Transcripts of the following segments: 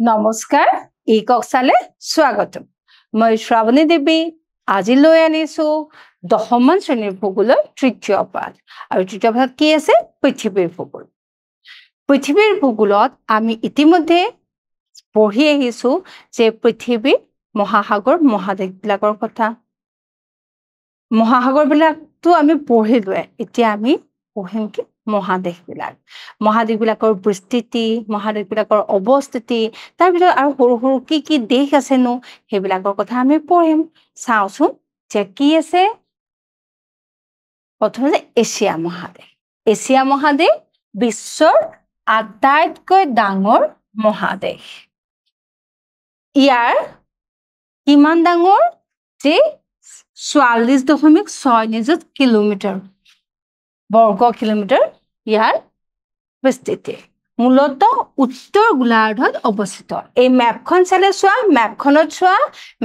নমস্কাৰ ইকক চালে স্বাগতম মই শ্ৰাৱণী দেৱী আজি লৈ আনিছো দশমমান শ্ৰেণীৰ ভূগোলৰ তৃতীয় পাঠ আৰু তৃতীয় পাঠ কি আছে পৃথিৱীৰ ভূগোল পৃথিৱীৰ ভূগোলত আমি ইতিমধ্যে পঢ়ি আহিছো যে পৃথিৱীৰ মহাসাগৰ মহাদেশবিলাকৰ কথা মহাসাগৰবিলাকটো আমি পঢ়িলোৱে এতিয়া আমি পঢ়িম কি মহাদেশবিলাকৰ বিস্তৃতি মহাদেশবিলাকৰ অৱস্থিতি তাৰ ভিতৰত আৰু সৰু সৰু কি দেশ আছেনো সেইবিলাকৰ কথা আমি পঢ়িম চাওচোন যে কি আছে প্ৰথমে এছিয়া মহাদেশ বিশ্বৰ আটাইতকৈ ডাঙৰ মহাদেশ ইয়াৰ কিমান ডাঙৰ যে 44.6 নিযুত কিলোমিটাৰ বৰ্গ কিলোমিটাৰ ইয়াৰ বিস্তৃতি মূলত উত্তৰ গোলাৰ্ধত অৱস্থিত এই ম্যাপখন চালে চোৱা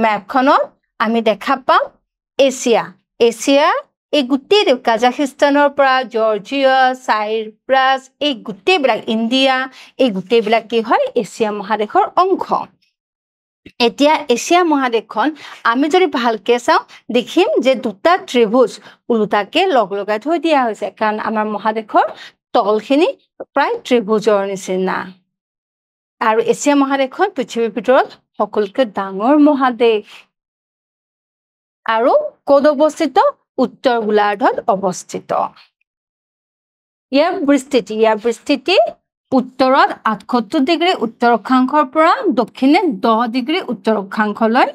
ম্যাপখনত আমি দেখা পাম এছিয়া এই গোটেই কাজাখিস্তানৰ পৰা জৰ্জিয়া সাইপ্ৰাছ এই গোটেইবিলাক ইণ্ডিয়া এই গোটেইবিলাক কি হয় এছিয়া মহাদেশৰ অংশ এতিয়া এছিয়া মহাদেশখন আমি যদি ভালকে চাওঁ দেখিম যে দুটা ত্ৰিভুজ উলুটাকে লগাই থৈ দিয়া হৈছে কাৰণ আমাৰ মহাদেশৰ তলখিনি প্ৰায় ত্ৰিভুজৰ নিচিনা আৰু এছিয়া মহাদেশখন পৃথিৱীৰ ভিতৰত সকলোতকৈ ডাঙৰ মহাদেশ আৰু ক'ত অৱস্থিত উত্তৰ গোলাৰ্ধত অৱস্থিত ইয়াৰ বিস্তৃতি উত্তৰত 78 ডিগ্ৰী উত্তৰ অক্ষাংশৰ পৰা দক্ষিণে 10 ডিগ্ৰী উত্তৰ অক্ষাংশলৈ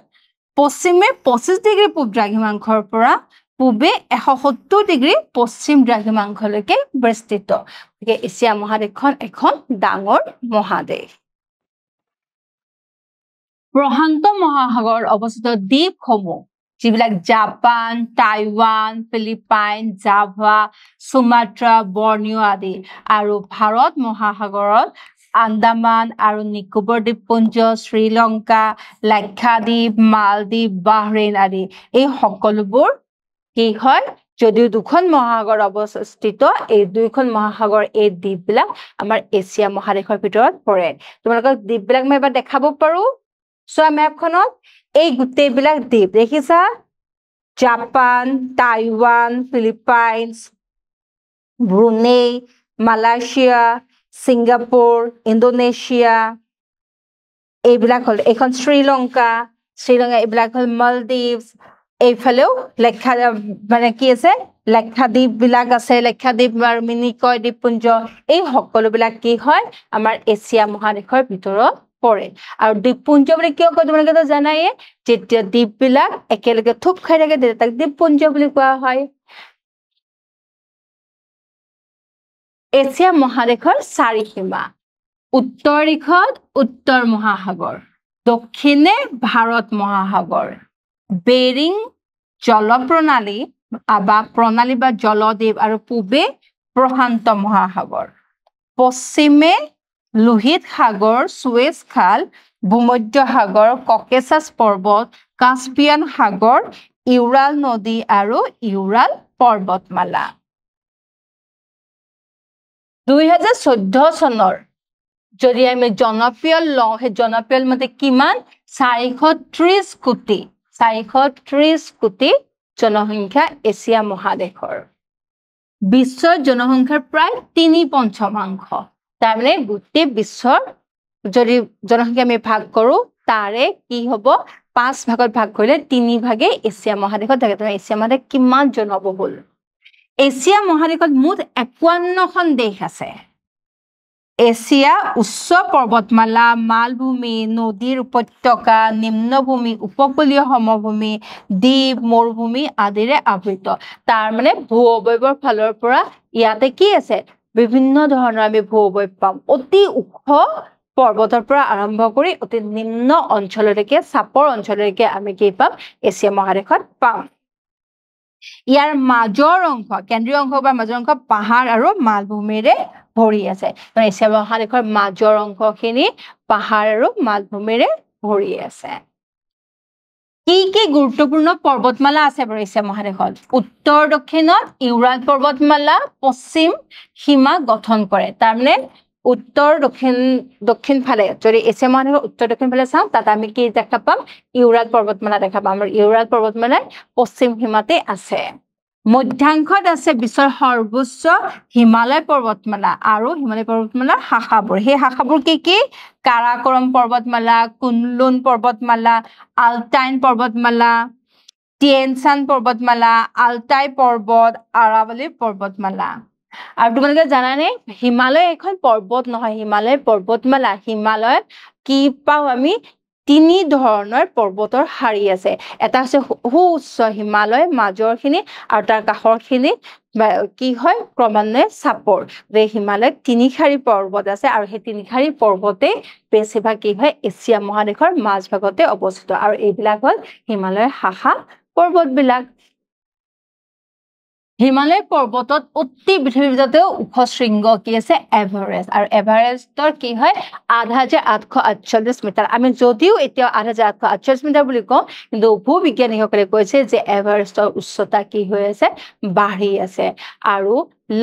পশ্চিমে 25 ডিগ্ৰী পূব দ্ৰাঘিমাংশৰ পৰা পূবে 170 ডিগ্ৰী পশ্চিম দ্ৰাঘিমাংশলৈকে বিস্তৃত গতিকে এছিয়া মহাদেশখন এখন ডাঙৰ মহাদেশ প্ৰশান্ত মহাসাগৰ অৱস্থিত দ্বীপসমূহ যিবিলাক Japan Taiwan Philippine Java Sumatra Borneo আদি আৰু ভাৰত মহাসাগৰত আন্দামান আৰু নিকোবৰ দ্বীপপুঞ্জ শ্ৰীলংকা লাক্ষাদ্বীপ মালদ্বীপ বাহৰেইন আদি এই সকলোবোৰ কি হয় যদিও দুখন মহাসাগৰ অৱস্থিত এই দুইখন মহাসাগৰ এই দ্বীপবিলাক আমাৰ এছিয়া মহাদেশৰ ভিতৰত পৰে তোমালোকক দ্বীপবিলাক মই এবাৰ দেখাব পাৰো চোৱা ম্যাপখনত এই গোটেইবিলাক দ্বীপ দেখিছা Japan Taiwan Philippines Brunei Malaysia Singapore Indonesia এইবিলাক হ'ল এখন শ্ৰীলংকা এইবিলাক হ'ল মালদ্বীপছ এইফালেও মানে কি আছে লাক্ষাদ্বীপ বিলাক আছে লাক্ষাদ্বীপ আৰু মিনিকয় দ্বীপপুঞ্জ এই সকলোবিলাক কি হয় আমাৰ এছিয়া মহাদেশৰ ভিতৰত পৰে আৰু দ্বীপপুঞ্জ বুলি কিয় কয় তোমালোকে জানাই যেতিয়া দ্বীপবিলাক একেলগে থুপ খাই থাকে তেতিয়া তাক দ্বীপপুঞ্জ বুলি কোৱা হয় এছিয়া মহাদেশৰ চাৰি সীমা উত্তৰ দিশত উত্তৰ মহাসাগৰ দক্ষিণে ভাৰত মহাসাগৰ বেৰিং জলপ্ৰণালী বা জলদ্বীপ আৰু পূবে প্ৰশান্ত মহাসাগৰ পশ্চিমে লোহিত সাগৰ সুৱেজ খাল ভূমধ্য সাগৰ ককেছাছ পৰ্বত কাস্পিয়ান সাগৰ ইউৰাল নদী আৰু ইউৰাল পৰ্বতমালা 2014 চনৰ যদি আমি জনপ্ৰিয় লওঁ সেই জনপ্ৰিয় মতে কিমান 430 কোটি জনসংখ্যা এছিয়া মহাদেশৰ বিশ্বৰ জনসংখ্যাৰ প্ৰায় 3/5 তাৰমানে গোটেই বিশ্বৰ যদি জনসংখ্যা আমি ভাগ কৰো তাৰে কি হ'ব 5 ভাগত ভাগ কৰিলে 3 ভাগে এছিয়া মহাদেশত থাকে তাৰ এছিয়া মহাদেশ কিমান জনবহুল এছিয়া মহাদেশত মুঠ 51খন দেশ আছে এছিয়া উচ্চ পৰ্বতমালা মালভূমি নদীৰ উপত্যকা নিম্নভূমি উপকূলীয় সমভূমি দ্বীপ মৰুভূমি আদিৰে আবৃত তাৰ মানে ভূ-অৱয়বৰ ফালৰ পৰা ইয়াতে কি আছে বিভিন্ন ধৰণৰ আমি ভূ-অৱয়ব পাম অতি ওখ পৰ্বতৰ পৰা আৰম্ভ কৰি অতি নিম্ন অঞ্চললৈকে চাপৰ অঞ্চললৈকে আমি কি পাম এছিয়া মহাদেশত পাম ইয়াৰ মাজৰ অংশ কেন্দ্ৰীয় অংশ বা মাজৰ অংশ পাহাৰ আৰু মালভূমিৰে ভৰি আছে এছিয়া মহাদেশৰ মাজৰ অংশখিনি পাহাৰ আৰু মালভূমিৰে ভৰি আছে কি গুৰুত্বপূৰ্ণ পৰ্বতমালা আছে বাৰু এছিয়া মহাদেশত উত্তৰ দক্ষিণত ইউৰাল পৰ্বতমালা পশ্চিম সীমা গঠন কৰে তাৰমানে উত্তৰ দক্ষিণ ফালে যদি এছিয়া মহাদেশৰ উত্তৰ দক্ষিণ ফালে চাওঁ তাত আমি কি দেখা পাম ইউৰাল পৰ্বতমালা দেখা পাম আৰু ইউৰাল পৰ্বতমালাৰ পশ্চিম সীমাতে আছে মধ্যাংশত আছে বিশ্বৰ সৰ্বোচ্চ হিমালয় পৰ্বতমালা আৰু হিমালয় পৰ্বতমালাৰ শাখাবোৰ সেই শাখাবোৰ কি কাৰাকৰম পৰ্বতমালা কুনলুন পৰ্বতমালা আলটাইন পৰ্বতমালা টিয়েনচান পৰ্বতমালা আলটাই পৰ্বত আৰাৱলী পৰ্বতমালা আৰু তোমালোকে জানানে হিমালয় এখন পৰ্বত নহয় হিমালয় পৰ্বতমালা হিমালয়ত কি পাও আমি তিনি ধৰণৰ পৰ্বতৰ শাৰী আছে এটা আছে উচ্চ হিমালয় মাজৰখিনি আৰু তাৰ কাষৰখিনি কি হয় ক্ৰমান্বয়ে চাপৰ যে হিমালয়ত তিনি শাৰী পৰ্বত আছে আৰু সেই তিনি শাৰী পৰ্বতে বেছিভাগ কি হয় এছিয়া মহাদেশৰ মাজভাগতে অৱস্থিত আৰু এইবিলাক হ'ল হিমালয়ৰ শাখা পৰ্বতবিলাক হিমালয় পৰ্বতত অতি পৃথিৱীৰ ভিতৰতে ওখ শৃংগ কি আছে এভাৰেষ্ট আৰু এভাৰেষ্টৰ কি হয় ৮৮৪৮ মিটাৰ আমি যদিও এতিয়া ৮৮৪৮ মিটাৰ বুলি কওঁ কিন্তু ভূবিজ্ঞানীসকলে কৈছে যে এভাৰেষ্টৰ উচ্চতা কি হৈ আছে বাঢ়ি আছে আৰু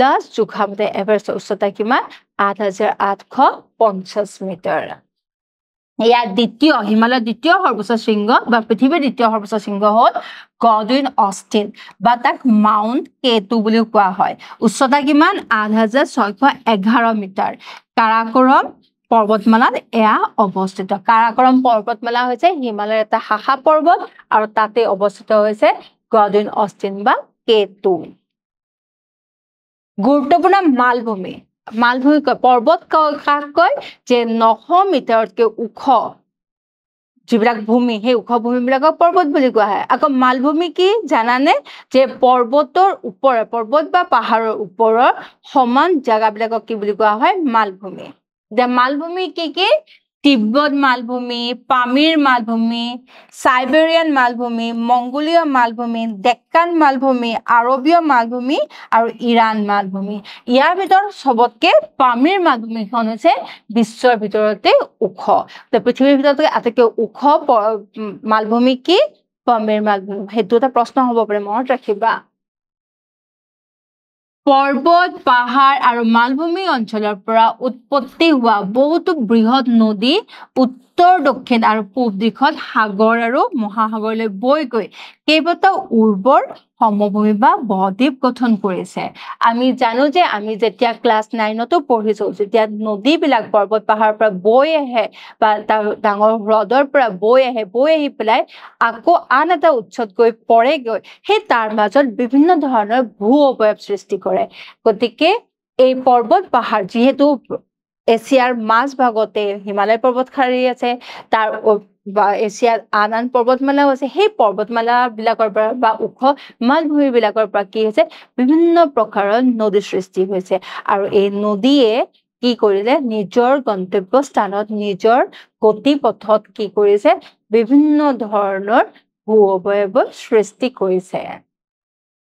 লাষ্ট জোখা মতে এভাৰেষ্টৰ উচ্চতা কিমান ৮৮৫০ মিটাৰ ইয়াৰ দ্বিতীয় হিমালয়ৰ দ্বিতীয় সৰ্বোচ্চ শৃংগ বা পৃথিৱীৰ দ্বিতীয় সৰ্বোচ্চ শৃংগ হ'ল গডউইন অষ্টিন বা তাক মাউণ্ট K2 বুলিও কোৱা হয় উচ্চতা কিমান ৮৬১১ মিটাৰ কাৰাকোৰম পৰ্বতমালাত এয়া অৱস্থিত কাৰাকোৰম পৰ্বতমালা হৈছে হিমালয়ৰ এটা শাখা পৰ্বত আৰু তাতে অৱস্থিত হৈছে গডউইন অষ্টিন বা K2 গুৰুত্বপূৰ্ণ মালভূমি মালভূমি পৰ্বত কাক কয় যে ৯০০ মিটাৰতকৈ ওখ যিবিলাক ভূমি সেই ওখ ভূমিবিলাকক পৰ্বত বুলি কোৱা হয় আকৌ মালভূমি কি জানানে যে পৰ্বতৰ ওপৰৰ পৰ্বত বা পাহাৰৰ ওপৰৰ সমান জাগাবিলাকক কি বুলি কোৱা হয় মালভূমি মালভূমি কি তিব্বত মালভূমি পামিৰ মালভূমি সাইবেৰিয়ান মালভূমি মংগোলীয় মালভূমি ডেক্কান মালভূমি আৰবীয় মালভূমি আৰু ইৰাণ মালভূমি ইয়াৰ ভিতৰত সবতকে পামিৰ মালভূমিখন হৈছে বিশ্বৰ ভিতৰতে ওখ পৃথিৱীৰ ভিতৰতে আটাইতকৈ ওখ মালভূমি কি পামিৰ মালভূমি সেইটো এটা প্ৰশ্ন হ'ব পাৰে মনত ৰাখিবা পৰ্বত পাহাৰ আৰু মালভূমি অঞ্চলৰ পৰা উৎপত্তি হোৱা বহুতো বৃহৎ নদী উত্তৰ দক্ষিণ আৰু পূব দিশত সাগৰ আৰু মহাসাগৰলৈ বৈ গৈ কেইবাটাও উৰ্বৰ সমভূমি বা বদ্বীপ গঠন কৰিছে আমি জানো যে আমি যেতিয়া ক্লাছ 9তো পঢ়িছো যেতিয়া নদীবিলাক পৰ্বত পাহাৰৰ পৰা বৈ আহে বা ডাঙৰ হ্ৰদৰ পৰা বৈ আহি পেলাই আকৌ আন এটা উৎসত গৈ পৰেগৈ সেই তাৰ মাজত বিভিন্ন ধৰণৰ ভূ অৱয়ব সৃষ্টি কৰে গতিকে এই পৰ্বত পাহাৰ যেহেতু এছিয়াৰ মাজভাগতে হিমালয় পৰ্বতখাৰী আছে তাৰ এছিয়াৰ আন পৰ্বতমালাও আছে সেই পৰ্বতমালাবিলাকৰ পৰা বা ওখ মালভূমিবিলাকৰ পৰা কি হৈছে বিভিন্ন প্ৰকাৰৰ নদী সৃষ্টি হৈছে আৰু এই নদীয়ে কি কৰিলে নিজৰ গন্তব্য স্থানত নিজৰ গতিপথত কি কৰিছে বিভিন্ন ধৰণৰ ভূ অৱয়ব সৃষ্টি কৰিছে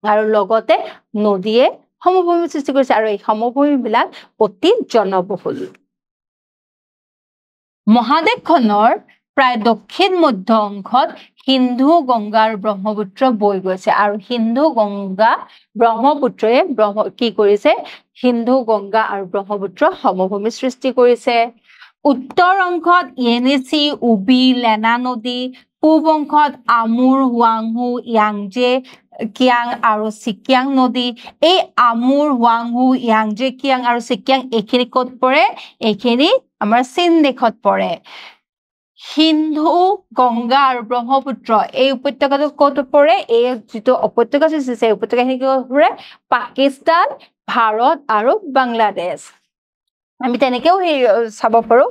আৰু লগতে নদীয়ে সমভূমি সৃষ্টি কৰিছে আৰু এই সমভূমিবিলাক অতি জনবহুল মহাদেশখনৰ প্ৰায় দক্ষিণ মধ্য অংশত সিন্ধু গংগা আৰু ব্ৰহ্মপুত্ৰ বৈ গৈছে আৰু সিন্ধু গংগা ব্ৰহ্মপুত্ৰয়ে কি কৰিছে সিন্ধু গংগা আৰু ব্ৰহ্মপুত্ৰ সমভূমি সৃষ্টি কৰিছে উত্তৰ অংশত ইয়েনেচি উবি লেনা নদী পূব অংশত আমুৰ হুৱাংহু ইয়াংজে কিয়াং আৰু সিকিয়াং নদী এই আমুৰ হুৱাংহু ইয়াংজে কিয়াং আৰু সিকিয়াং এইখিনি ক'ত পৰে এইখিনি আমাৰ চীন দেশত পৰে সিন্ধু গংগা আৰু ব্ৰহ্মপুত্ৰ এই উপত্যকাটো ক'ত পৰে এই যিটো উপত্যকা সৃষ্টি এই উপত্যকাখিনি ক'ত পৰে পাকিস্তান ভাৰত আৰু বাংলাদেশ আমি তেনেকেও চাব পাৰো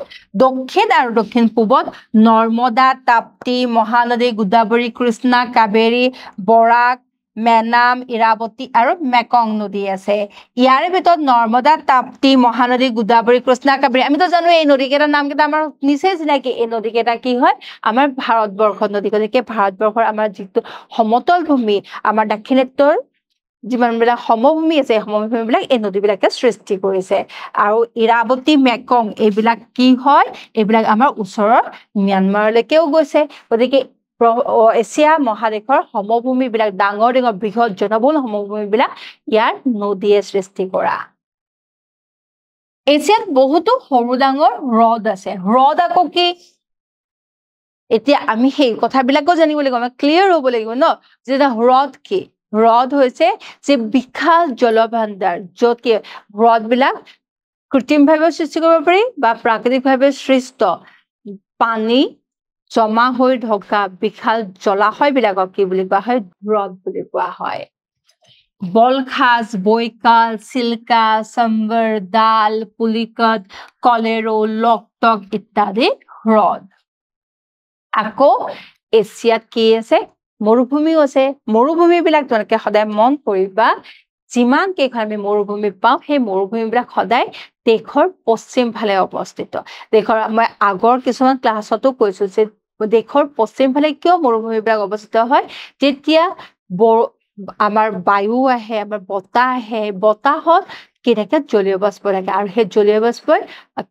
দক্ষিণ আৰু দক্ষিণ পূবত নৰ্মদা তাপ্তি মহানদী গোদাবৰী কৃষ্ণা কাবেৰী বৰাক মেনাম ইৰাৱতী আৰু মেকং নদী আছে ইয়াৰ ভিতৰত নৰ্মদা তাপ্তি মহানদী গোদাবৰী কৃষ্ণা কাবেৰী আমিতো জানো এই নদীকেইটাৰ নামকেইটা আমাৰ নিচেই চিনাকি এই নদীকেইটা কি হয় আমাৰ ভাৰতবৰ্ষৰ নদী গতিকে ভাৰতবৰ্ষৰ আমাৰ যিটো সমতল ভূমি আমাৰ দাক্ষিণাত্যৰ যিমানবিলাক সমভূমি আছে সমভূমিবিলাক এই নদীবিলাকে সৃষ্টি কৰিছে আৰু ইৰাৱতী মেকং এইবিলাক কি হয় এইবিলাক আমাৰ ওচৰৰ ম্যানমাৰলৈকেও গৈছে গতিকে এছিয়া মহাদেশৰ সমভূমিবিলাক ডাঙৰ বৃহৎ জনবহুল সমভূমিবিলাক ইয়াৰ নদীয়ে সৃষ্টি কৰা এছিয়াত বহুতো সৰু ডাঙৰ হ্ৰদ আছে হ্ৰদ আকৌ কি এতিয়া আমি সেই কথাবিলাকো জানিব লাগিব আমি ক্লিয়াৰ হ'ব লাগিব ন যে হ্ৰদ কি হ্ৰদ হৈছে যে বিশাল জলভাণ্ডাৰ য'ত কি হ্ৰদবিলাক কৃত্ৰিমভাৱে সৃষ্টি কৰিব পাৰি বা প্ৰাকৃতিকভাৱে সৃষ্ট পানী জমা হৈ থকা বিশাল জলাশয়বিলাকক কি বুলি কোৱা হয় হ্ৰদ বুলি কোৱা হয় বলখাজ বৈকাল চিল্কা সম্বৰ দাল পুলিকট কলেৰো লকটক ইত্যাদি হ্ৰদ আকৌ এছিয়াত কি আছে মৰুভূমিও আছে মৰুভূমিবিলাক তোমালোকে সদায় মন কৰিবা যিমান কেইখন আমি মৰুভূমি পাওঁ সেই মৰুভূমিবিলাক সদায় দেশৰ পশ্চিম ফালে অৱস্থিত দেশৰ মই আগৰ কিছুমান ক্লাছতো কৈছো যে দেশৰ পশ্চিম ফালে কিয় মৰুভূমিবিলাক অৱস্থিত হয় যেতিয়া আমাৰ বায়ু আহে আমাৰ বতাহ আহে বতাহত কি থাকে জলীয় বাষ্প থাকে আৰু সেই জলীয় বাষ্পই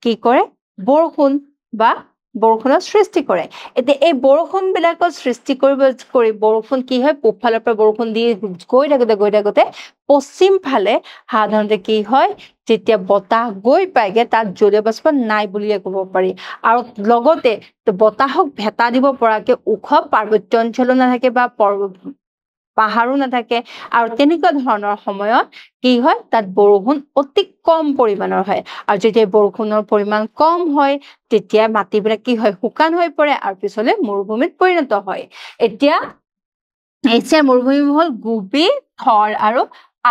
কি কৰে বৰষুণ বা বৰষুণৰ সৃষ্টি কৰে এতিয়া এই বৰষুণবিলাকৰ সৃষ্টি কৰি বৰষুণ কি হয় পূবফালৰ পৰা বৰষুণ দি গৈ থাকোতে পশ্চিম ফালে সাধাৰণতে কি হয় যেতিয়া বতাহ গৈ পায়গে তাত জলীয় বাষ্প নাই বুলিয়ে ক'ব পাৰি আৰু লগতে বতাহক ভেটা দিব পৰাকে ওখ পাৰ্বত্য অঞ্চলো নাথাকে বা পাহাৰো নাথাকে আৰু তেনেকুৱা ধৰণৰ সময়ত কি হয় তাত বৰষুণ অতি কম পৰিমাণৰ হয় আৰু যেতিয়া বৰষুণৰ পৰিমাণ কম হয় তেতিয়া মাটিবিলাক কি হয় শুকান হৈ পৰে আৰু পিছলে মৰুভূমিত পৰিণত হয় এতিয়া এছিয়াৰ মৰুভূমি হ'ল গোবি থৰ আৰু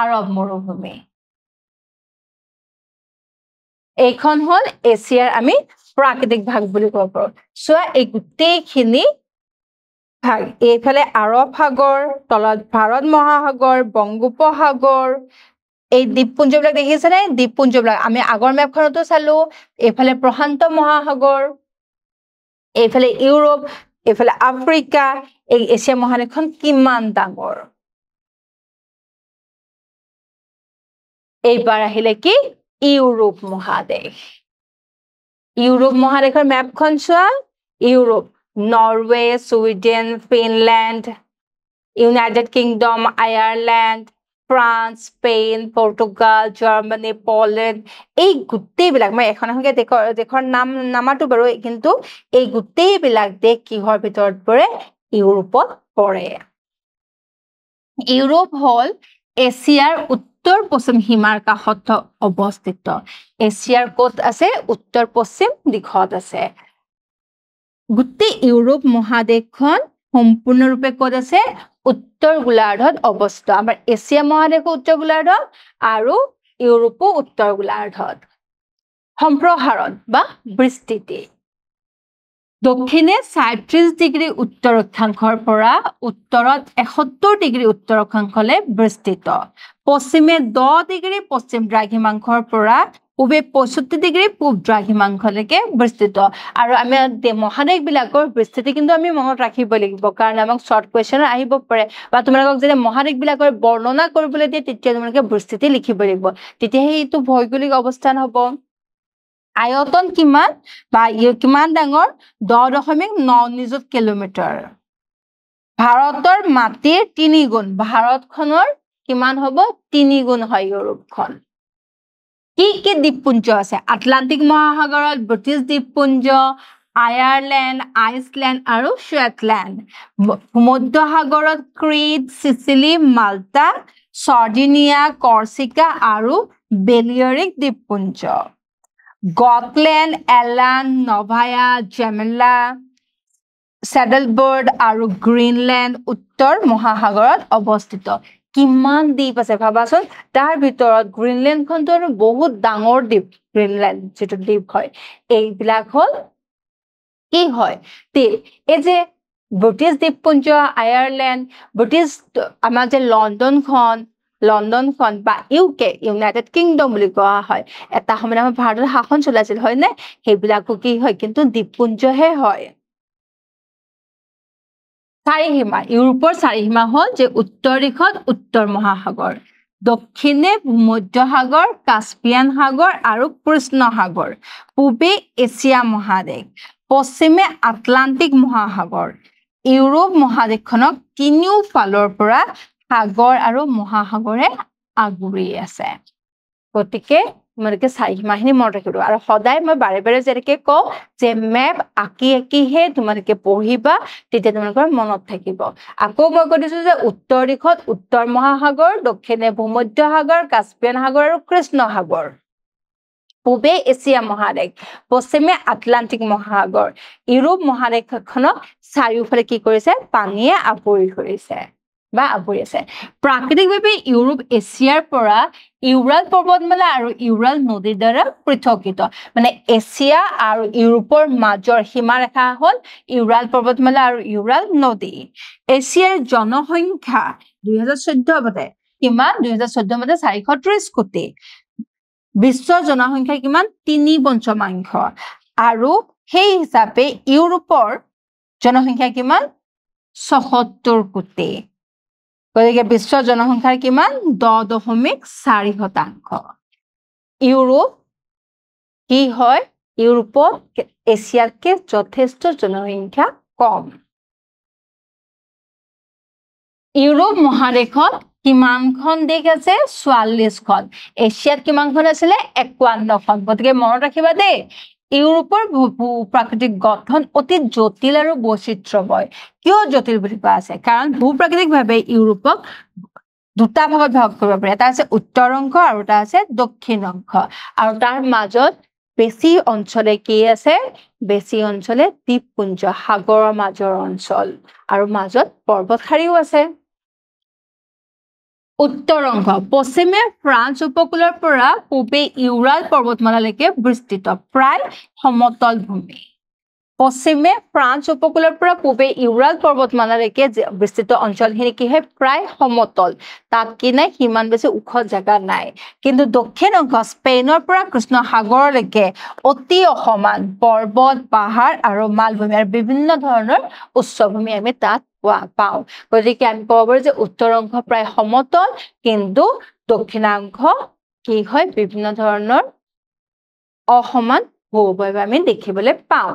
আৰব মৰুভূমি এইখন হ'ল এছিয়াৰ আমি প্ৰাকৃতিক ভাগ বুলি ক'ব পাৰো চোৱা এই গোটেইখিনি ভাগ এইফালে আৰব সাগৰ তলত ভাৰত মহাসাগৰ বংগোপসাগৰ এই দ্বীপপুঞ্জবিলাক দেখিছেনে দ্বীপপুঞ্জবিলাক আমি আগৰ মেপখনতো চালো এইফালে প্ৰশান্ত মহাসাগৰ এইফালে ইউৰোপ এইফালে আফ্ৰিকা এই এছিয়া মহাদেশখন কিমান ডাঙৰ এইবাৰ আহিলে কি ইউৰোপ মহাদেশৰ মেপখন চোৱা Europe Norway Sweden Finland United kingdom Ireland France Spain Portugal Germany Poland এই গোটেইবিলাক মই এখনকে দেশৰ নাম নামাতো বাৰু কিন্তু এই গোটেইবিলাক দেশ কিহৰ ভিতৰত পৰে ইউৰোপত পৰে ইউৰোপ হ'ল এছিয়াৰ উত্তৰ পশ্চিম সীমাৰ কাষত অৱস্থিত এছিয়াৰ ক'ত আছে উত্তৰ পশ্চিম দিশত আছে গোটেই ইউৰোপ মহাদেশখন সম্পূৰ্ণৰূপে ক'ত আছে উত্তৰ গোলাৰ্ধত অৱস্থিত আমাৰ এছিয়া মহাদেশ উত্তৰ গোলাৰ্ধত আৰু ইউৰোপো উত্তৰ গোলাৰ্ধত সম্প্ৰসাৰণ বা বিস্তৃতি দক্ষিণে ৩৭ ডিগ্ৰী উত্তৰ অক্ষাংশৰ পৰা উত্তৰত ৭১ ডিগ্ৰী উত্তৰ অক্ষাংশলৈ বিস্তৃত পশ্চিমে ১০ ডিগ্ৰী পশ্চিম দ্ৰাঘিমাংশৰ পৰা পূবে ৬৫ ডিগ্ৰী পূব দ্ৰাঘিমাংশলৈকে বিস্তৃত আৰু আমি মহাদেশবিলাকৰ বিস্তৃতি কিন্তু আমি মনত ৰাখিব লাগিব কাৰণ আমাক শৰ্ট কুৱেশ্যন আহিব পাৰে বা তোমালোকক যেতিয়া মহাদেশবিলাকৰ বৰ্ণনা কৰিবলৈ দিয়ে তেতিয়া তোমালোকে বিস্তৃতি লিখিব লাগিব তেতিয়াহে এইটো ভৌগোলিক অৱস্থান হ'ব আয়তন কিমান বা কিমান ডাঙৰ ১০.৯ নিযুত কিলোমিটাৰ ভাৰতৰ মাটিৰ ৩ গুণ ভাৰতখনৰ কিমান হ'ব ৩ গুণ হয় ইউৰোপখন কি দ্বীপপুঞ্জ আছে আটলান্টিক মহাসাগৰত ব্ৰিটিছ দ্বীপপুঞ্জ আয়াৰলেণ্ড আইচলেণ্ড আৰু শ্বেটলেণ্ড ভূমধ্যসাগৰত ক্ৰিট চিচিলি মাল্টা চাৰ্ডিনিয়া কৰ্চিকা আৰু বেলিয়াৰিক দ্বীপপুঞ্জ গটলেণ্ড এলান নভায়া জেমেলা চেডেলবাৰ্ড আৰু গ্ৰীণলেণ্ড উত্তৰ মহাসাগৰত অৱস্থিত কিমান দ্বীপ আছে ভাবাচোন তাৰ ভিতৰত গ্ৰীণলেণ্ডখনটো বহুত ডাঙৰ দ্বীপ গ্ৰীণলেণ্ড যেটো দ্বীপ হয় এইবিলাক হল কি হয় দ্বীপ এই যে ব্ৰিটিছ দ্বীপপুঞ্জ আয়াৰলেণ্ড ব্ৰিটিছ আমাৰ যে লণ্ডনখন বা ইউকে ইউনাইটেড কিংডম বুলি কোৱা হয় এটা সময়ত আমাৰ ভাৰতৰ শাসন চলাইছিল হয় নে সেইবিলাকো কি হয় কিন্তু দ্বীপপুঞ্জহে হয় চাৰিসীমা ইউৰোপৰ চাৰিসীমা হ'ল যে উত্তৰ দিশত উত্তৰ মহাসাগৰ দক্ষিণে ভূমধ্যসাগৰ কাস্পিয়ান সাগৰ আৰু কৃষ্ণ সাগৰ পূবে এছিয়া মহাদেশ পশ্চিমে আটলান্টিক মহাসাগৰ ইউৰোপ মহাদেশখনক তিনিওফালৰ পৰা সাগৰ আৰু মহাসাগৰে আগুৰি আছে গতিকে তোমালোকে চাৰিসীমাখিনি মনত ৰাখিব আৰু সদায় মই বাৰে বাৰে যেনেকৈ কওঁ যে মেপ আঁকি আঁকিহে তোমালোকে পঢ়িবা তেতিয়া তোমালোকৰ মনত থাকিব আকৌ মই কৈ দিছোঁ যে উত্তৰ দিশত উত্তৰ মহাসাগৰ দক্ষিণে ভূমধ্য সাগৰ কাস্পিয়ান সাগৰ আৰু কৃষ্ণ সাগৰ পূবে এছিয়া মহাদেশ পশ্চিমে আটলান্টিক মহাসাগৰ ইউৰোপ মহাদেশখনক চাৰিওফালে কি কৰিছে পানীয়ে আৱৰি ধৰিছে বা আৱৰি আছে প্ৰাকৃতিকভাৱে ইউৰোপ এছিয়াৰ পৰা ইউৰাল পৰ্বতমালা আৰু ইউৰাল নদীৰ দ্বাৰা পৃথকীত মানে এছিয়া আৰু ইউৰোপৰ মাজৰ সীমাৰেখা হ'ল ইউৰাল পৰ্বতমালা আৰু ইউৰাল নদী এছিয়াৰ জনসংখ্যা 2014 মতে কিমান 2014 মতে 430 কোটি বিশ্বৰ জনসংখ্যা কিমান 3 পঞ্চমাংশ আৰু সেই হিচাপে ইউৰোপৰ জনসংখ্যা কিমান 76 কোটি গতিকে বিশ্বৰ জনসংখ্যাৰ কিমান 10.4% ইউৰোপ কি হয় ইউৰোপত এছিয়াতকৈ যথেষ্ট জনসংখ্যা কম ইউৰোপ মহাদেশত কিমানখন দেশ আছে 44খন এছিয়াত কিমানখন আছিলে 51খন গতিকে মনত ৰাখিবা দেই ইউৰোপৰ ভূ-প্ৰাকৃতিক গঠন অতি জটিল আৰু বৈচিত্ৰ্যময় কিয় জটিল বুলি কোৱা আছে কাৰণ ভূ-প্ৰাকৃতিকভাৱে ইউৰোপক দুটা ভাগত ভাগ কৰিব পাৰি এটা আছে উত্তৰ অংশ আৰু এটা আছে দক্ষিণ অংশ আৰু তাৰ মাজত বেছি অঞ্চলে কি আছে বেছি অঞ্চলে দ্বীপপুঞ্জ সাগৰৰ মাজৰ অঞ্চল আৰু মাজত পৰ্বতখাৰীও আছে উত্তৰ অংশ পশ্চিমে ফ্ৰান্স উপকূলৰ পৰা পূবে ইউৰাল পৰ্বতমালালৈকে বিস্তৃত প্ৰায় সমতল ভূমি পশ্চিমে ফ্ৰান্স উপকূলৰ পৰা পূবে ইউৰাল পৰ্বতমালালৈকে বিস্তৃত অঞ্চলখিনি কি হয় প্ৰায় সমতল তাত কি নাই সিমান বেছি ওখ জায়গা নাই কিন্তু দক্ষিণ অংশ স্পেইনৰ পৰা কৃষ্ণ সাগৰলৈকে অতি অসমান পৰ্বত পাহাৰ আৰু মালভূমি আৰু বিভিন্ন ধৰণৰ উচ্চভূমি আমি তাত পাওঁ গতিকে আমি ক'ব পাৰোঁ যে উত্তৰ অংশ প্ৰায় সমতল কিন্তু দক্ষিণাংশ কি হয় বিভিন্ন ধৰণৰ অসমান ভূ-ভাগ আমি দেখিবলৈ পাওঁ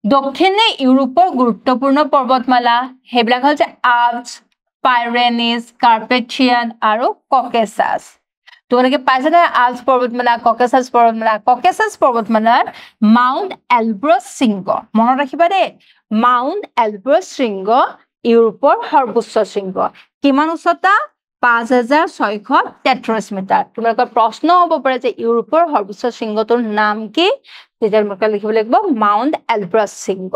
দক্ষিণে ইউৰোপৰ গুৰুত্বপূৰ্ণ পৰ্বতমালা সেইবিলাক হ'ল যে আল্পছ পাইৰেনিছ কাৰ্পেথিয়ান আৰু ককেছাছ তোমালোকে পাইছা নে আল্পছ পৰ্বতমালা ককেছাছ পৰ্বতমালাৰ মাউণ্ট এলব্ৰাছ শৃংগ মনত ৰাখিবা দেই মাউণ্ট এলব্ৰাছ শৃংগ ইউৰোপৰ সৰ্বোচ্চ শৃংগ কিমান উচ্চতা 5633 মিটাৰ তোমালোকৰ প্ৰশ্ন হ'ব পাৰে যে ইউৰোপৰ সৰ্বোচ্চ শৃংগটোৰ নাম কি তেতিয়া তোমালোকে লিখিব লাগিব মাউণ্ট এলব্ৰাছ শৃংগ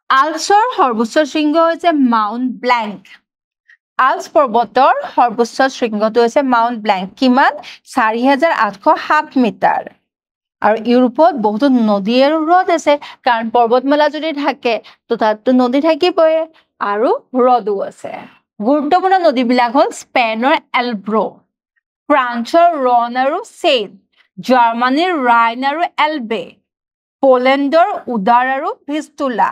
আল্পছৰ সৰ্বোচ্চ শৃংগ হৈছে মাউণ্ট ব্লেংক আল্পছ পৰ্বতৰ সৰ্বোচ্চ শৃংগটো হৈছে মাউণ্ট ব্লেংক কিমান 4807 মিটাৰ আৰু ইউৰোপত বহুতো নদী আৰু হ্ৰদ আছে কাৰণ পৰ্বতমালা যদি থাকে তো তাততো নদী থাকিবই আৰু হ্ৰদো আছে গুৰুত্বপূৰ্ণ নদীবিলাক হ'ল স্পেইনৰ এলব্ৰো ফ্ৰান্সৰ ৰন আৰু চেইন জাৰ্মানীৰ ৰাইন আৰু এলবে পোলেণ্ডৰ উদাৰ আৰু ভিষ্টুলা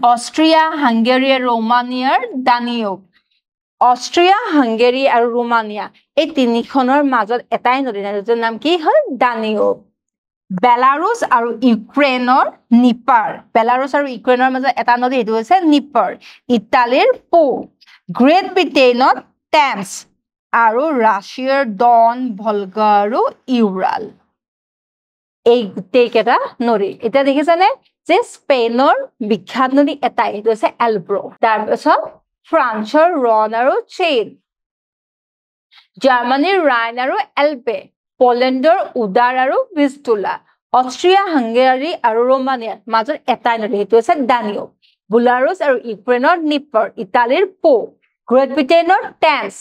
অষ্ট্ৰিয়া হাংগেৰী আৰু ৰোমানিয়াৰ দানিউব অষ্ট্ৰিয়া হাংগেৰী আৰু ৰোমানিয়া এই তিনিখনৰ মাজত এটাই নদী নদীটোৰ নাম কি হ'ল দানিউব বেলাৰুছ আৰু ইউক্ৰেইনৰ নিপাৰ বেলাৰুছ আৰু ইউক্ৰেইনৰ মাজত এটা নদী এইটো হৈছে নিপাৰ ইটালীৰ পো গ্ৰেট ব্ৰিটেইনত টেমছ আৰু ৰাছিয়াৰ ডন ভলগা আৰু ইউৰাল এই গোটেইকেইটা নদী এতিয়া দেখিছানে যে স্পেইনৰ বিখ্যাত নদী এটাই এইটো হৈছে এলব্ৰো তাৰপিছত ফ্ৰান্সৰ ৰন আৰু চেইন জাৰ্মানীৰ ৰাইন আৰু এলবে পোলেণ্ডৰ উদাৰ আৰু ভিষ্টুলা অষ্ট্ৰিয়া হাংগেৰী আৰু ৰোমানিয়াৰ মাজত এটাই নদী সেইটো হৈছে দানিউব বেলাৰুছ আৰু ইউক্ৰেইনৰ নিপাৰ ইটালীৰ পো গ্ৰেট ব্ৰিটেইনৰ টেমছ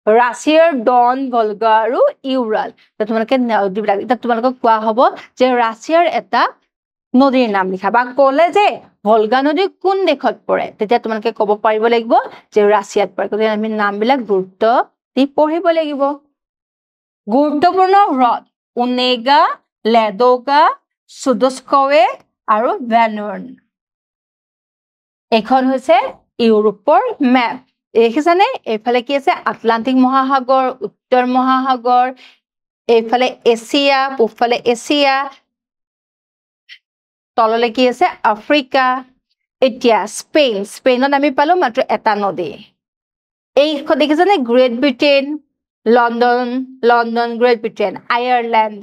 ৰাছিয়াৰ ডন ভলগা আৰু ইউৰাল তোমালোকে নদীবিলাক এতিয়া তোমালোকক কোৱা হ'ব যে ৰাছিয়াৰ এটা নদীৰ নাম লিখা বা ক'লে যে ভলগা নদী কোন দেশত পৰে তেতিয়া তোমালোকে ক'ব পাৰিব লাগিব যে ৰাছিয়াত পৰে গতিকে আমি নামবিলাক গুৰুত্ব দি পঢ়িব লাগিব গুৰুত্বপূৰ্ণ হ্ৰদ ওনেগা লেডোগা সুডস্কৱে আৰু ভেনুৰ্ন এখন হৈছে ইউৰোপৰ মেপ দেখিছানে এইফালে কি আছে আটলান্টিক মহাসাগৰ উত্তৰ মহাসাগৰ এইফালে এছিয়া পূবফালে এছিয়া তললে কি আছে আফ্ৰিকা এতিয়া স্পেইনত আমি পালো মাত্ৰ এটা নদী এই দেখিছানে great Britain London great Britain Ireland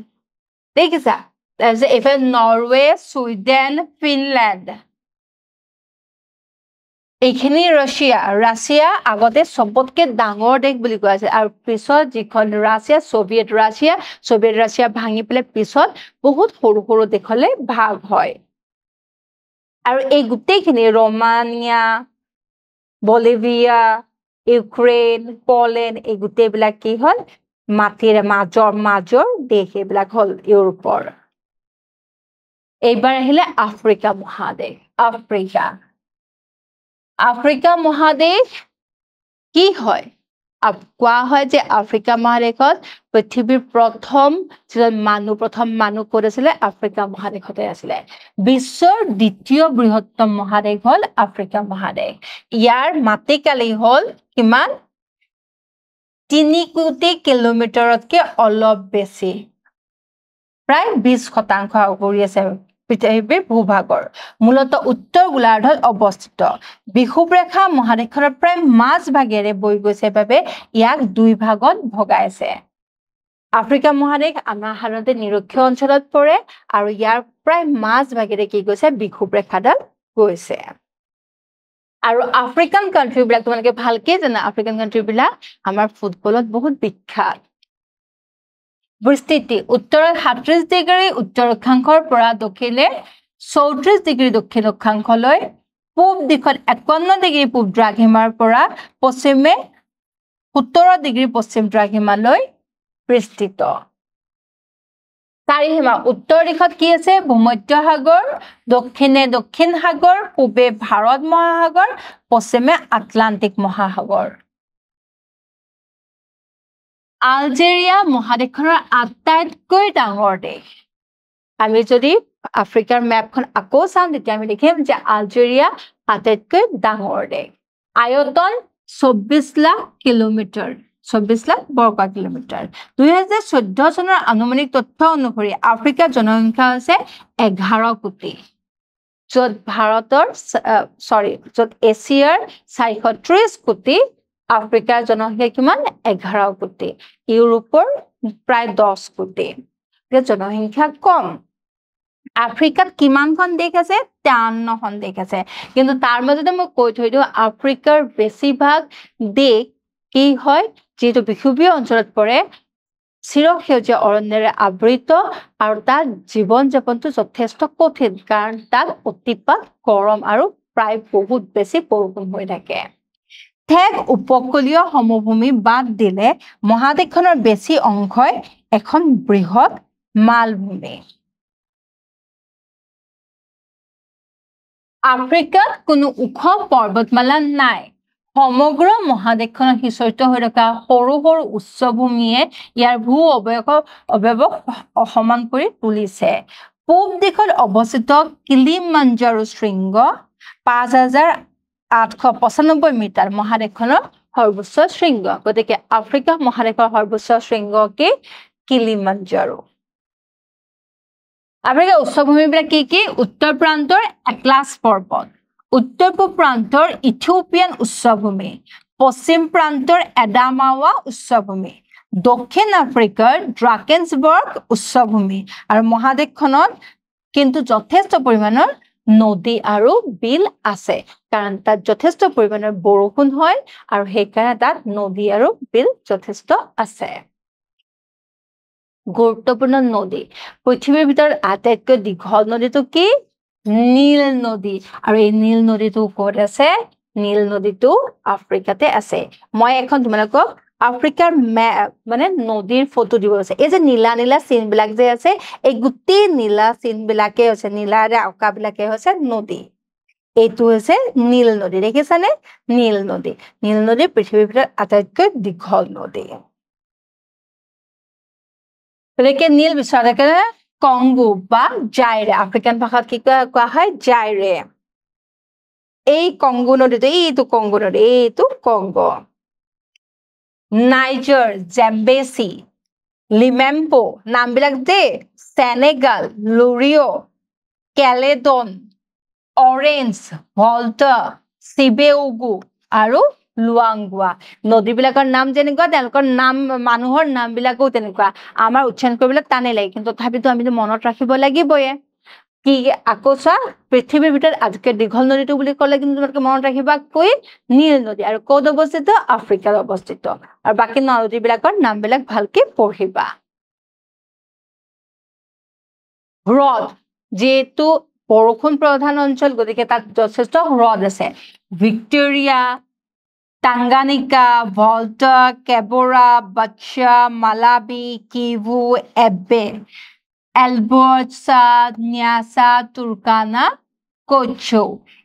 দেখিছা তাৰপিছত এইফালে নৰৱে ছুইডেন ফিনলেণ্ড এইখিনি ৰাছিয়া আগতে সবতকে ডাঙৰ দেশ বুলি কোৱা আছিল আৰু পিছত যিখন সোভিয়েট ৰাছিয়া ভাঙি পেলাই পিছত বহুত সৰু সৰু দেশলৈ ভাগ হয় আৰু এই গোটেইখিনি ৰোমানিয়া বলিভিয়া ইউক্ৰেইন পোলেণ্ড এই গোটেইবিলাক কি হ'ল মাটিৰে মাজৰ দেশ এইবিলাক হ'ল ইউৰোপৰ এইবাৰ আহিলে আফ্ৰিকা মহাদেশ আফ্ৰিকা মহাদেশ কি হয় কোৱা হয় যে আফ্ৰিকা মহাদেশত পৃথিৱীৰ প্ৰথম মানুহ ক'ত আছিলে আফ্ৰিকা মহাদেশতে আছিলে বিশ্বৰ দ্বিতীয় বৃহত্তম মহাদেশ হ'ল আফ্ৰিকা মহাদেশ ইয়াৰ মাটিকালি হ'ল কিমান 3 কোটি কিলোমিটাৰতকৈ অলপ বেছি প্ৰায় 20% আগুৰি আছে পৃথিৱীৰ ভূভাগৰ মূলতঃ উত্তৰ গোলাৰ্ধত অৱস্থিত বিষুৱৰেখা মহাদেশখনৰ প্ৰায় মাজভাগেৰে বৈ গৈছে বাবে ইয়াক দুই ভাগত ভগাইছে আফ্ৰিকা মহাদেশ আমাৰ সাধাৰণতে নিৰক্ষীয় অঞ্চলত পৰে আৰু ইয়াৰ প্ৰায় মাজভাগেৰে কি গৈছে বিষুৱৰেখাডাল গৈছে আৰু আফ্ৰিকান কান্ট্ৰিবিলাক তোমালোকে ভালকৈ জানা আফ্ৰিকান কান্ট্ৰিবিলাক আমাৰ ফুটবলত বহুত বিখ্যাত বিস্তৃতি উত্তৰত 37 ডিগ্ৰী উত্তৰ অক্ষাংশৰ পৰা দক্ষিণে 34 ডিগ্ৰী দক্ষিণ অক্ষাংশলৈ পূব দিশত 51 ডিগ্ৰী পূব দ্ৰাঘিমাৰ পৰা পশ্চিমে 17 ডিগ্ৰী পশ্চিম দ্ৰাঘিমালৈ বিস্তৃত চাৰিসীমা উত্তৰ দিশত কি আছে ভূমধ্য সাগৰ দক্ষিণে দক্ষিণ সাগৰ পূবে ভাৰত মহাসাগৰ পশ্চিমে আটলান্টিক মহাসাগৰ আলজেৰিয়া মহাদেশখনৰ আটাইতকৈ ডাঙৰ দেশ আমি যদি আফ্ৰিকাৰ মেপখন আকৌ চাম তেতিয়া আমি দেখিম যে আলজেৰিয়া আটাইতকৈ ডাঙৰ দেশ আয়তন 24 লাখ কিলোমিটাৰ 24 লাখ বৰ্গ কিলোমিটাৰ 2014 চনৰ আনুমানিক তথ্য অনুসৰি আফ্ৰিকাৰ জনসংখ্যা হৈছে 11 কোটি য'ত এছিয়াৰ 430 কোটি আফ্ৰিকাৰ জনসংখ্যা কিমান 11 কোটি ইউৰোপৰ প্ৰায় 10 কোটি জনসংখ্যা কম আফ্ৰিকাত কিমানখন দেশ আছে 53খন দেশ আছে কিন্তু তাৰ মাজতে মই কৈ থৈ দিওঁ আফ্ৰিকাৰ বেছিভাগ দেশ কি হয় যেটো বিষুৱীয় অঞ্চলত পৰে চিৰসেউজীয়া অৰণ্যৰে আবৃত আৰু তাত জীৱন যাপনটো যথেষ্ট কঠিন কাৰণ তাত অতিপাত গৰম আৰু প্ৰায় বহুত বেছি বৰষুণ হৈ থাকে ঠেক উপকূলীয় সমভূমি বাদ দিলে মহাদেশখনৰ বেছি অংশই এখন বৃহৎ মালভূমি আফ্ৰিকাত কোনো ওখ পৰ্বতমালা নাই সমগ্ৰ মহাদেশখনত সিঁচৰিত হৈ থকা সৰু সৰু উচ্চভূমিয়ে ইয়াৰ ভূ অৱয়বক অসমান কৰি তুলিছে পূব দিশত অৱস্থিত কিলিমাঞ্জাৰো শৃংগ 5895 মিটাৰ মহাদেশখনৰ সৰ্বোচ্চ শৃংগ গতিকে আফ্ৰিকা মহাদেশৰ সৰ্বোচ্চ শৃংগ কি কিলিমাঞ্জাৰো আফ্ৰিকাৰ উচ্চভূমিবিলাক কি উত্তৰ প্ৰান্তৰ এটলাছ পৰ্বত উত্তৰ পূব প্ৰান্তৰ ইথিওপিয়ান উচ্চভূমি পশ্চিম প্ৰান্তৰ এডামাৱা উচ্চভূমি দক্ষিণ আফ্ৰিকাৰ ড্ৰাকেনছবাৰ্গ উচ্চভূমি আৰু মহাদেশখনত কিন্তু যথেষ্ট পৰিমাণৰ নদী আৰু বিল আছে কাৰণ তাত যথেষ্ট পৰিমাণৰ বৰষুণ হয় আৰু সেইকাৰণে তাত নদী আৰু বিল যথেষ্ট আছে গুৰুত্বপূৰ্ণ নদী পৃথিৱীৰ ভিতৰত আটাইতকৈ দীঘল নদীটো কি নীল নদী আৰু এই নীল নদীটো ক'ত আছে নীল নদীটো আফ্ৰিকাতে আছে মই এখন তোমালোকক আফ্ৰিকাৰ মানে নদীৰ ফটো দিব আছে এই যে নীলা নীলা চিনবিলাক যে আছে এই গোটেই নীলা চিনবিলাকে আছে নীলাৰে আকাবিলাকে হৈছে নদী এইটো হৈছে নীল নদী দেখিছানে নীল নদী পৃথিৱীৰ ভিতৰত আটাইতকৈ দীঘল নদী গতিকে নীল বিশ্বতে কংগো বা জাইৰে আফ্ৰিকান ভাষাত কি কোৱা হয় জাইৰে এই কংগো নদীটো এইটো কংগো নদী এইটো কংগো নাইজাৰ জেম্বেছি লিমেম্পো নামবিলাক দে সেনেগাল লুৰিও কেলেডন অৰেঞ্জ ভল্টা সিবেউগু আৰু লুৱাংগুৱা নদীবিলাকৰ নাম যেনেকুৱা তেওঁলোকৰ নাম মানুহৰ নামবিলাকো তেনেকুৱা আমাৰ উচ্চাৰণ কৰিবলৈ টানেই লাগে কিন্তু তথাপিতো আমি মনত ৰাখিব লাগিবই কি আকৌ চোৱা পৃথিৱীৰ ভিতৰত আটাইতকৈ দীঘল নদীটো বুলি ক'লে কিন্তু তোমালোকে মনত ৰাখিবা কৈ নীল নদী আৰু ক'ত অৱস্থিত আফ্ৰিকাত অৱস্থিত আৰু বাকী নদীবিলাকৰ নামবিলাক ভালকে পঢ়িবা হ্ৰদ যেহেতু বৰষুণ প্ৰধান অঞ্চল গতিকে তাত যথেষ্ট হ্ৰদ আছে ভিক্টোৰিয়া টাংগানিকা ভল্টা কেবৰা বাচ্চা মালাবি কিভু এবে এলবৰ্টছা ন্যাসা তুৰ্কানা কোচো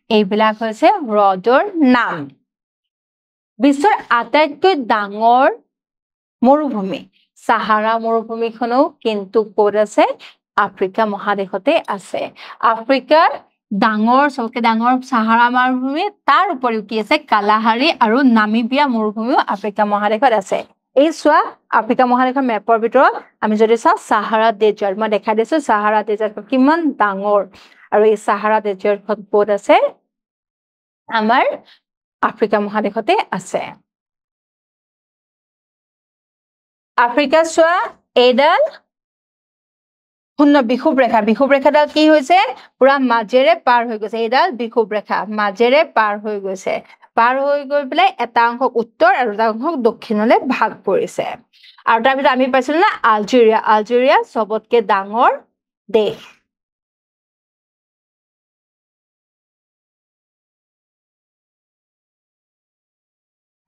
এইবিলাক হৈছে হ্ৰদৰ নাম বিশ্বৰ আটাইতকৈ ডাঙৰ মৰুভূমি সাহাৰা মৰুভূমিখনো কিন্তু ক'ত আছে আফ্ৰিকা মহাদেশতে আছে আফ্ৰিকাৰ ডাঙৰ সবকে ডাঙৰ সাহাৰা মৰুভূমি তাৰ উপৰিও কি আছে কালাহাৰী আৰু নামিবিয়া মৰুভূমিও আফ্ৰিকা মহাদেশত আছে এই চোৱা আফ্ৰিকা মহাদেশৰ মেপৰ ভিতৰত আমি যদি চাওঁ সাহাৰা ডেজাৰ্ট মই দেখাই দিছো সাহাৰা ডেজাৰ্ট কিমান ডাঙৰ আৰু এই সাহাৰা ডেজাৰ্টখন ক'ত আছে আমাৰ আফ্ৰিকা মহাদেশতে আছে আফ্ৰিকা চোৱা এইডাল বিষুৱ ৰেখাডাল কি হৈছে পুৰা মাজেৰে পাৰ হৈ গৈছে এইডাল বিষুৱ ৰেখা মাজেৰে পাৰ হৈ গৈছে পাৰ হৈ গৈ পেলাই এটা অংশ উত্তৰ আৰু এটা অংশ দক্ষিণলৈ ভাগ কৰিছে আৰু তাৰ ভিতৰত আমি পাইছিলো না আলজেৰিয়া সবতকে ডাঙৰ দেশ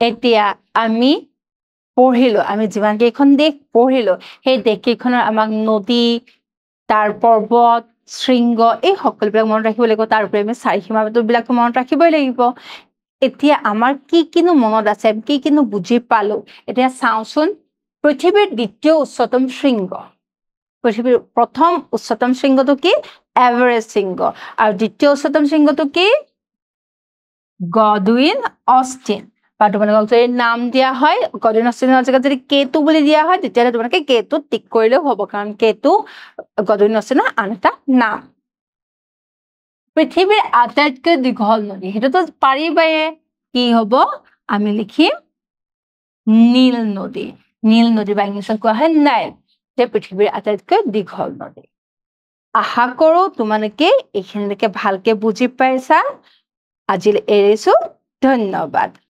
এতিয়া আমি পঢ়িলো আমি যিমান কেইখন দেশ পঢ়িলো সেই দেশ কেইখনৰ আমাক নদী তাৰ পৰ্বত শৃংগ এই সকলোবিলাক মনত ৰাখিব লাগিব তাৰ উপৰি আমি চাৰিসীমাবিলাক মনত ৰাখিবই লাগিব এতিয়া আমাৰ কি কিনো মনত আছে কি কিনো বুজি পালো এতিয়া চাওঁচোন পৃথিৱীৰ দ্বিতীয় উচ্চতম শৃংগ পৃথিৱীৰ প্ৰথম উচ্চতম শৃংগটো কি এভাৰেষ্ট শৃংগ আৰু দ্বিতীয় উচ্চতম শৃংগটো কি গডউইন অষ্টিন বা তোমালোকক যদি নাম দিয়া হয় গডউইন অষ্টিনৰ জেগাত যদি কেতু বুলি দিয়া হয় তেতিয়াহ'লে তোমালোকে কেতু টিক কৰিলেও হ'ব কাৰণ কেতু গডউইন অষ্টিনৰ আন এটা নাম পৃথিৱীৰ আটাইতকৈ দীঘল নদী সেইটোতো পাৰিবাই কি হ'ব আমি লিখিম নীল নদী বা ইংলিছত কোৱা হয় নাইল যে পৃথিৱীৰ আটাইতকৈ দীঘল নদী আশা কৰো তোমালোকে এইখিনিলৈকে ভালকে বুজি পাইছা আজিলৈ এৰিছো ধন্যবাদ